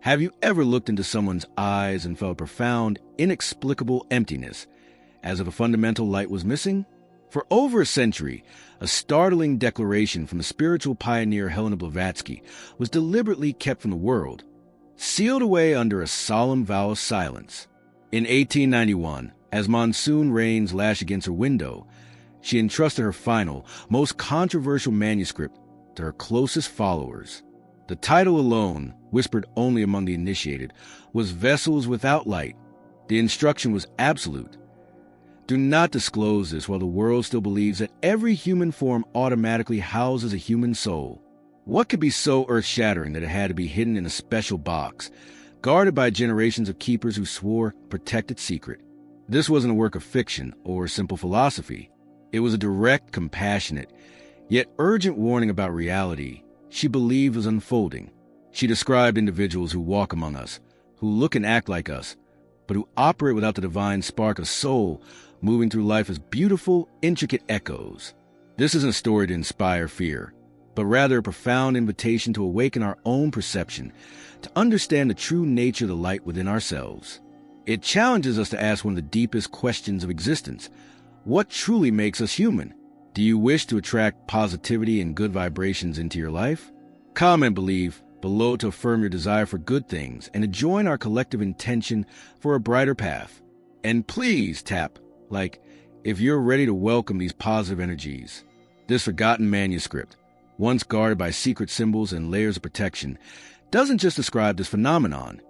Have you ever looked into someone's eyes and felt a profound, inexplicable emptiness, as if a fundamental light was missing? For over a century, a startling declaration from the spiritual pioneer Helena Blavatsky was deliberately kept from the world, sealed away under a solemn vow of silence. In 1891, as monsoon rains lashed against her window, she entrusted her final, most controversial manuscript to her closest followers. The title alone, whispered only among the initiated, was Vessels Without Light. The instruction was absolute. Do not disclose this while the world still believes that every human form automatically houses a human soul. What could be so earth-shattering that it had to be hidden in a special box, guarded by generations of keepers who swore to protect its secret? This wasn't a work of fiction or simple philosophy. It was a direct, compassionate, yet urgent warning about reality she believed was unfolding. She described individuals who walk among us, who look and act like us, but who operate without the divine spark of soul moving through life as beautiful, intricate echoes. This isn't a story to inspire fear, but rather a profound invitation to awaken our own perception, to understand the true nature of the light within ourselves. It challenges us to ask one of the deepest questions of existence. What truly makes us human? Do you wish to attract positivity and good vibrations into your life? Comment below to affirm your desire for good things and to join our collective intention for a brighter path. And please tap like if you're ready to welcome these positive energies. This forgotten manuscript, once guarded by secret symbols and layers of protection, doesn't just describe this phenomenon.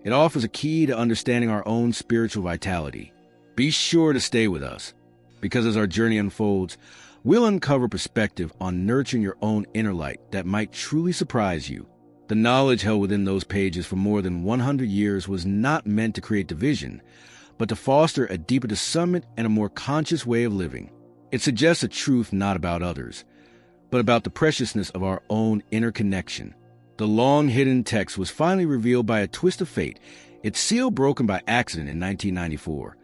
It offers a key to understanding our own spiritual vitality. Be sure to stay with us, because as our journey unfolds, we'll uncover perspective on nurturing your own inner light that might truly surprise you. The knowledge held within those pages for more than 100 years was not meant to create division, but to foster a deeper discernment and a more conscious way of living. It suggests a truth not about others, but about the preciousness of our own inner connection. The long-hidden text was finally revealed by a twist of fate, its seal broken by accident in 1994,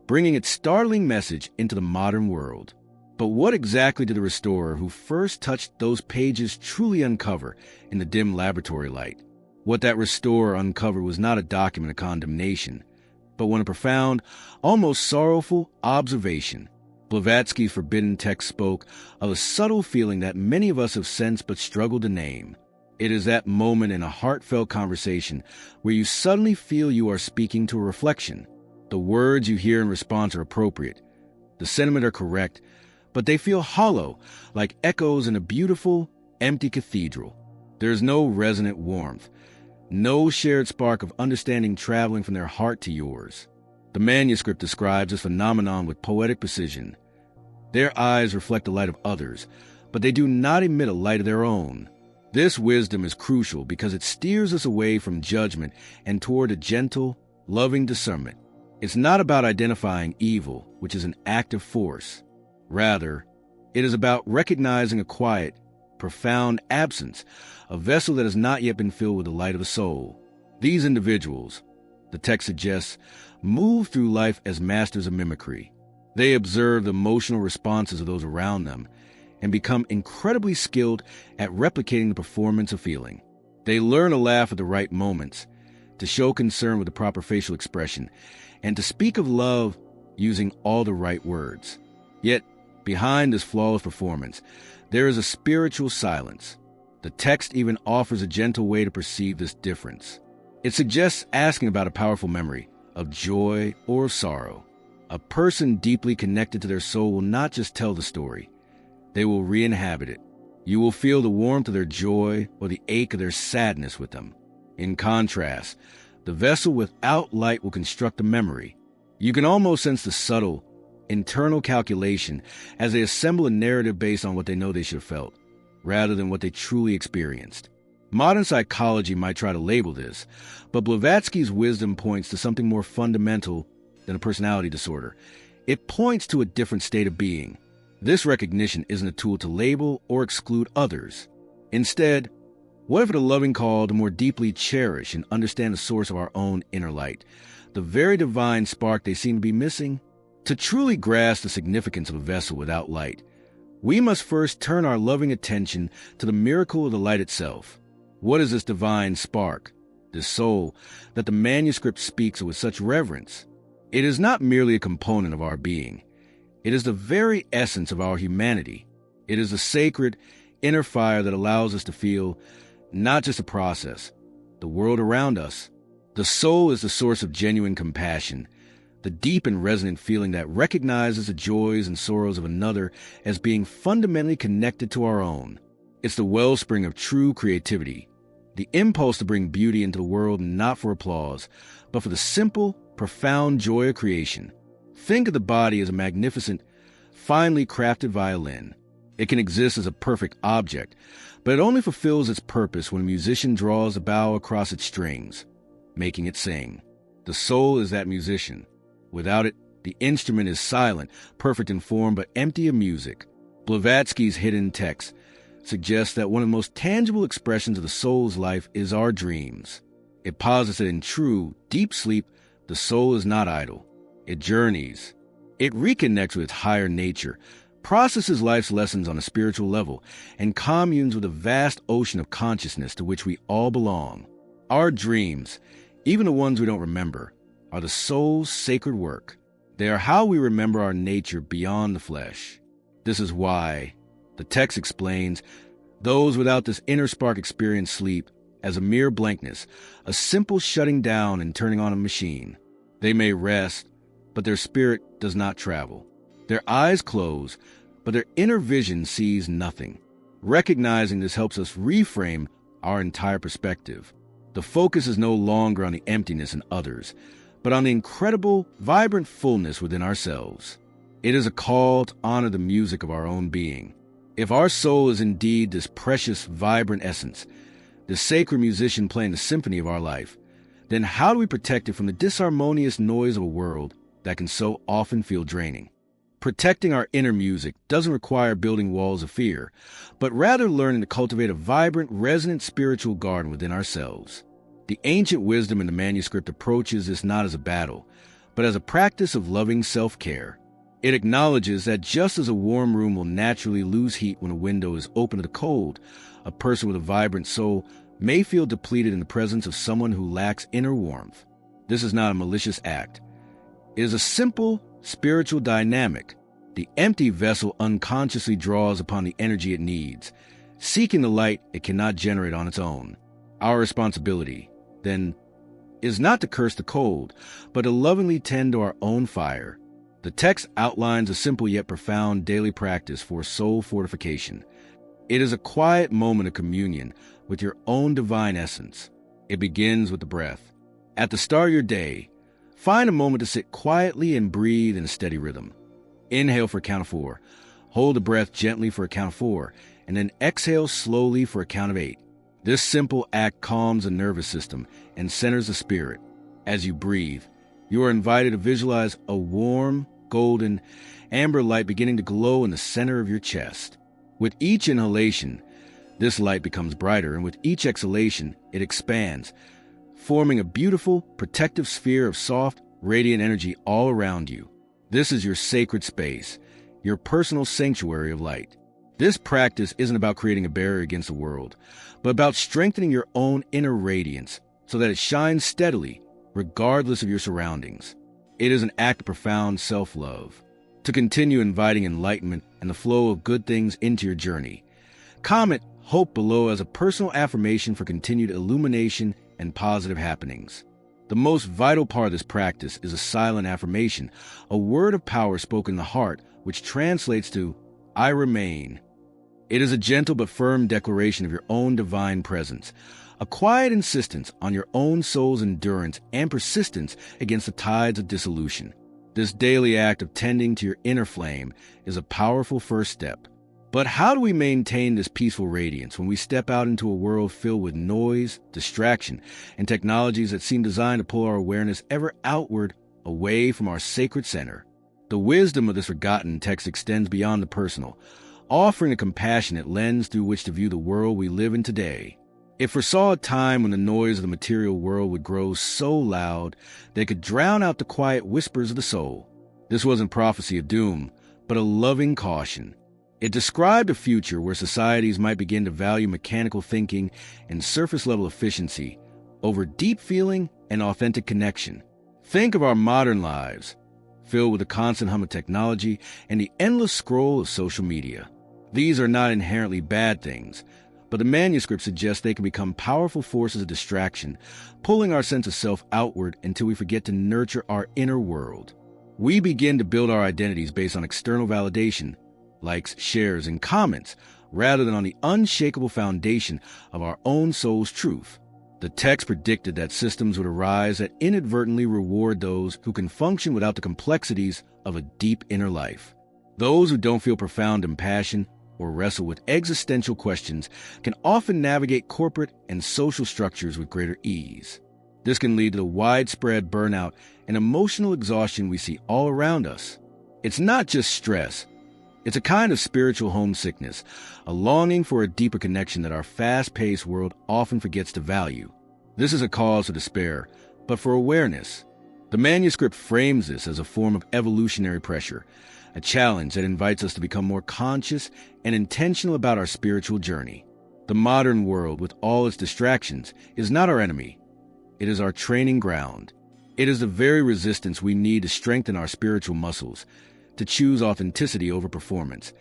bringing its startling message into the modern world. But what exactly did the restorer who first touched those pages truly uncover in the dim laboratory light? What that restorer uncovered was not a document of condemnation, but one of profound, almost sorrowful observation. Blavatsky's forbidden text spoke of a subtle feeling that many of us have sensed but struggled to name. It is that moment in a heartfelt conversation where you suddenly feel you are speaking to a reflection. The words you hear in response are appropriate. The sentiment are correct, but they feel hollow, like echoes in a beautiful, empty cathedral. There is no resonant warmth, no shared spark of understanding traveling from their heart to yours. The manuscript describes this phenomenon with poetic precision. Their eyes reflect the light of others, but they do not emit a light of their own. This wisdom is crucial because it steers us away from judgment and toward a gentle, loving discernment. It's not about identifying evil, which is an active force. Rather, it is about recognizing a quiet, profound absence, a vessel that has not yet been filled with the light of the soul. These individuals, the text suggests, move through life as masters of mimicry. They observe the emotional responses of those around them and become incredibly skilled at replicating the performance of feeling. They learn to laugh at the right moments, to show concern with the proper facial expression, and to speak of love using all the right words. Yet, behind this flawless performance, there is a spiritual silence. The text even offers a gentle way to perceive this difference. It suggests asking about a powerful memory, of joy or of sorrow. A person deeply connected to their soul will not just tell the story. They will re-inhabit it. You will feel the warmth of their joy or the ache of their sadness with them. In contrast, the vessel without light will construct a memory. You can almost sense the subtle, internal calculation as they assemble a narrative based on what they know they should have felt, rather than what they truly experienced. Modern psychology might try to label this, but Blavatsky's wisdom points to something more fundamental than a personality disorder. It points to a different state of being. This recognition isn't a tool to label or exclude others. Instead, what if it's a loving call to more deeply cherish and understand the source of our own inner light, the very divine spark they seem to be missing? To truly grasp the significance of a vessel without light, we must first turn our loving attention to the miracle of the light itself. What is this divine spark? this soul, that the manuscript speaks with such reverence. It is not merely a component of our being. It is the very essence of our humanity. It is the sacred inner fire that allows us to feel not just a process, the world around us. The soul is the source of genuine compassion, the deep and resonant feeling that recognizes the joys and sorrows of another as being fundamentally connected to our own. It's the wellspring of true creativity, the impulse to bring beauty into the world not for applause, but for the simple, profound joy of creation. Think of the body as a magnificent, finely crafted violin. It can exist as a perfect object, but it only fulfills its purpose when a musician draws a bow across its strings, making it sing. The soul is that musician. Without it, the instrument is silent, perfect in form, but empty of music. Blavatsky's hidden text suggests that one of the most tangible expressions of the soul's life is our dreams. It posits that in true, deep sleep, the soul is not idle. It journeys. It reconnects with its higher nature, processes life's lessons on a spiritual level, and communes with a vast ocean of consciousness to which we all belong. Our dreams, even the ones we don't remember, are the soul's sacred work. They are how we remember our nature beyond the flesh. This is why, the text explains, those without this inner spark experience sleep as a mere blankness, a simple shutting down and turning on a machine. They may rest, but their spirit does not travel. Their eyes close, but their inner vision sees nothing. Recognizing this helps us reframe our entire perspective. The focus is no longer on the emptiness in others, but on the incredible, vibrant fullness within ourselves. It is a call to honor the music of our own being. If our soul is indeed this precious, vibrant essence, this sacred musician playing the symphony of our life, then how do we protect it from the disharmonious noise of a world that can so often feel draining? Protecting our inner music doesn't require building walls of fear, but rather learning to cultivate a vibrant, resonant spiritual garden within ourselves. The ancient wisdom in the manuscript approaches this not as a battle, but as a practice of loving self-care. It acknowledges that just as a warm room will naturally lose heat when a window is open to the cold, a person with a vibrant soul may feel depleted in the presence of someone who lacks inner warmth. This is not a malicious act. It is a simple, spiritual dynamic. The empty vessel unconsciously draws upon the energy it needs, seeking the light it cannot generate on its own. Our responsibility, then, is not to curse the cold, but to lovingly tend to our own fire. The text outlines a simple yet profound daily practice for soul fortification. It is a quiet moment of communion with your own divine essence. It begins with the breath. At the start of your day, find a moment to sit quietly and breathe in a steady rhythm. Inhale for a count of 4. Hold the breath gently for a count of 4, and then exhale slowly for a count of 8. This simple act calms the nervous system and centers the spirit. As you breathe, you are invited to visualize a warm, golden, amber light beginning to glow in the center of your chest. With each inhalation, this light becomes brighter, and with each exhalation, it expands, forming a beautiful, protective sphere of soft, radiant energy all around you. This is your sacred space, your personal sanctuary of light. This practice isn't about creating a barrier against the world, but about strengthening your own inner radiance so that it shines steadily, regardless of your surroundings. It is an act of profound self-love. To continue inviting enlightenment and the flow of good things into your journey, comment "Hope" below as a personal affirmation for continued illumination and positive happenings. The most vital part of this practice is a silent affirmation, a word of power spoken in the heart, which translates to "I remain." It is a gentle but firm declaration of your own divine presence, a quiet insistence on your own soul's endurance and persistence against the tides of dissolution. This daily act of tending to your inner flame is a powerful first step. But how do we maintain this peaceful radiance when we step out into a world filled with noise, distraction, and technologies that seem designed to pull our awareness ever outward, away from our sacred center? The wisdom of this forgotten text extends beyond the personal, offering a compassionate lens through which to view the world we live in today. It foresaw a time when the noise of the material world would grow so loud that it could drown out the quiet whispers of the soul. This wasn't prophecy of doom, but a loving caution. It described a future where societies might begin to value mechanical thinking and surface-level efficiency over deep feeling and authentic connection. Think of our modern lives, filled with the constant hum of technology and the endless scroll of social media. These are not inherently bad things, but the manuscript suggests they can become powerful forces of distraction, pulling our sense of self outward until we forget to nurture our inner world. We begin to build our identities based on external validation, likes, shares, and comments, rather than on the unshakable foundation of our own soul's truth. The text predicted that systems would arise that inadvertently reward those who can function without the complexities of a deep inner life. Those who don't feel profound compassion or wrestle with existential questions can often navigate corporate and social structures with greater ease. This can lead to the widespread burnout and emotional exhaustion we see all around us. It's not just stress. It's a kind of spiritual homesickness, a longing for a deeper connection that our fast-paced world often forgets to value. This is a cause for despair, but for awareness. The manuscript frames this as a form of evolutionary pressure, a challenge that invites us to become more conscious and intentional about our spiritual journey. The modern world, with all its distractions, is not our enemy. It is our training ground. It is the very resistance we need to strengthen our spiritual muscles, to choose authenticity over performance,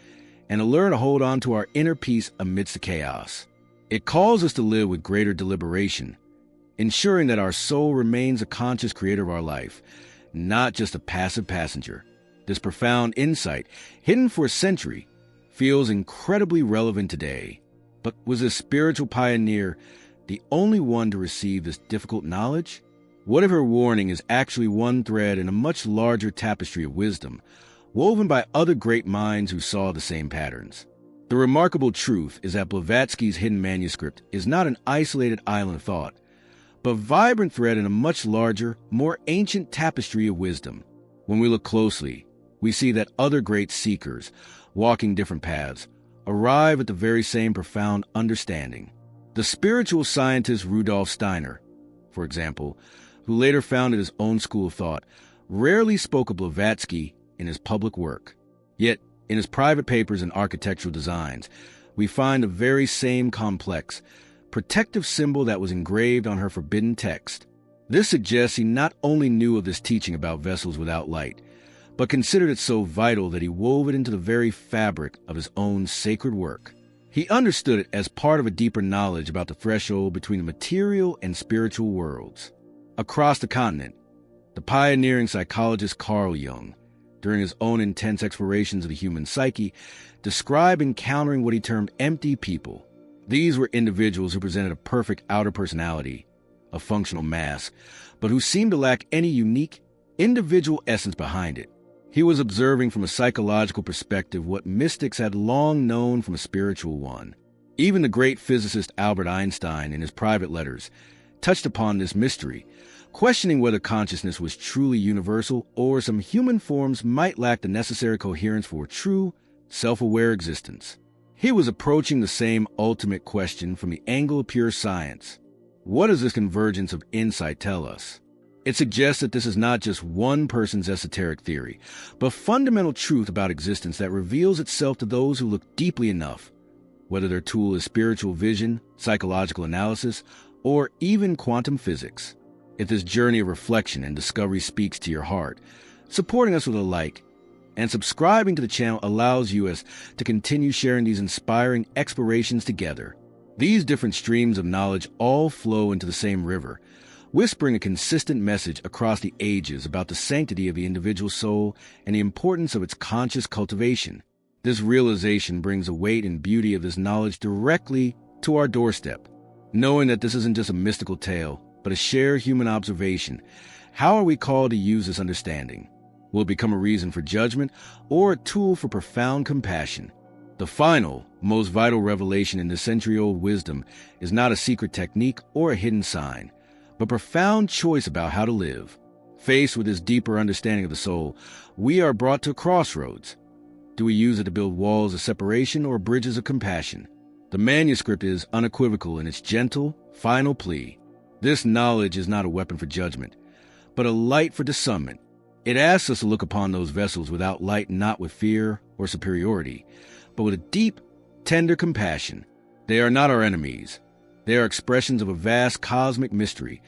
and to learn to hold on to our inner peace amidst the chaos. It calls us to live with greater deliberation, ensuring that our soul remains a conscious creator of our life, not just a passive passenger. This profound insight, hidden for a century, feels incredibly relevant today. But was this spiritual pioneer the only one to receive this difficult knowledge? What if her warning is actually one thread in a much larger tapestry of wisdom, woven by other great minds who saw the same patterns? The remarkable truth is that Blavatsky's hidden manuscript is not an isolated island of thought, but a vibrant thread in a much larger, more ancient tapestry of wisdom. When we look closely, we see that other great seekers, walking different paths, arrive at the very same profound understanding. The spiritual scientist Rudolf Steiner, for example, who later founded his own school of thought, rarely spoke of Blavatsky in his public work. Yet, in his private papers and architectural designs, we find the very same complex, protective symbol that was engraved on her forbidden text. This suggests he not only knew of this teaching about vessels without light, but considered it so vital that he wove it into the very fabric of his own sacred work. He understood it as part of a deeper knowledge about the threshold between the material and spiritual worlds. Across the continent, the pioneering psychologist Carl Jung, during his own intense explorations of the human psyche, described encountering what he termed empty people. These were individuals who presented a perfect outer personality, a functional mask, but who seemed to lack any unique, individual essence behind it. He was observing from a psychological perspective what mystics had long known from a spiritual one. Even the great physicist Albert Einstein, in his private letters, touched upon this mystery, questioning whether consciousness was truly universal or some human forms might lack the necessary coherence for a true, self-aware existence. He was approaching the same ultimate question from the angle of pure science. What does this convergence of insight tell us? It suggests that this is not just one person's esoteric theory, but fundamental truth about existence that reveals itself to those who look deeply enough, whether their tool is spiritual vision, psychological analysis, or even quantum physics. If this journey of reflection and discovery speaks to your heart, supporting us with a like and subscribing to the channel allows us to continue sharing these inspiring explorations together. These different streams of knowledge all flow into the same river, whispering a consistent message across the ages about the sanctity of the individual soul and the importance of its conscious cultivation. This realization brings the weight and beauty of this knowledge directly to our doorstep. Knowing that this isn't just a mystical tale, but a shared human observation, how are we called to use this understanding? Will it become a reason for judgment or a tool for profound compassion? The final, most vital revelation in this century-old wisdom is not a secret technique or a hidden sign, but profound choice about how to live. Faced with this deeper understanding of the soul, we are brought to a crossroads. Do we use it to build walls of separation or bridges of compassion? The manuscript is unequivocal in its gentle, final plea. This knowledge is not a weapon for judgment, but a light for discernment. It asks us to look upon those vessels without light, not with fear or superiority, but with a deep, tender compassion. They are not our enemies. They are expressions of a vast cosmic mystery,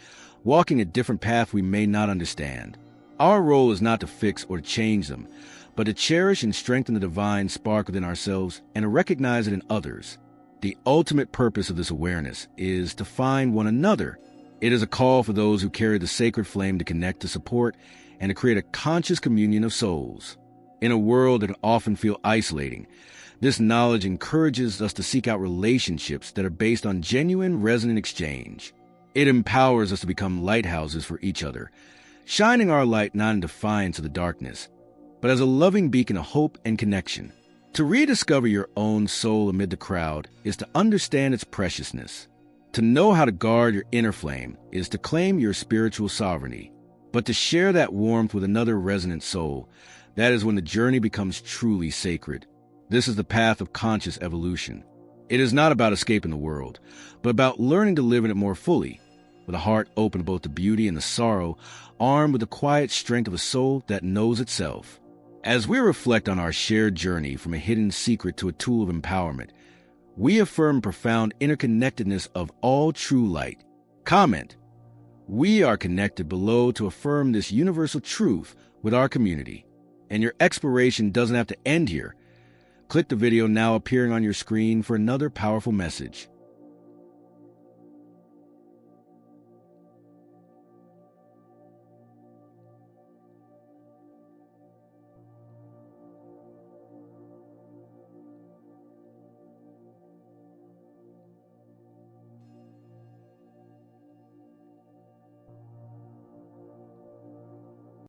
walking a different path we may not understand. Our role is not to fix or to change them, but to cherish and strengthen the divine spark within ourselves and to recognize it in others. The ultimate purpose of this awareness is to find one another. It is a call for those who carry the sacred flame to connect, to support, and to create a conscious communion of souls. In a world that can often feel isolating, this knowledge encourages us to seek out relationships that are based on genuine, resonant exchange. It empowers us to become lighthouses for each other, shining our light not in defiance of the darkness, but as a loving beacon of hope and connection. To rediscover your own soul amid the crowd is to understand its preciousness. To know how to guard your inner flame is to claim your spiritual sovereignty. But to share that warmth with another resonant soul, that is when the journey becomes truly sacred. This is the path of conscious evolution. It is not about escaping the world, but about learning to live in it more fully, with a heart open to both the beauty and the sorrow, armed with the quiet strength of a soul that knows itself. As we reflect on our shared journey from a hidden secret to a tool of empowerment, we affirm profound interconnectedness of all true light. Comment: we are connected below to affirm this universal truth with our community. And your exploration doesn't have to end here. Click the video now appearing on your screen for another powerful message.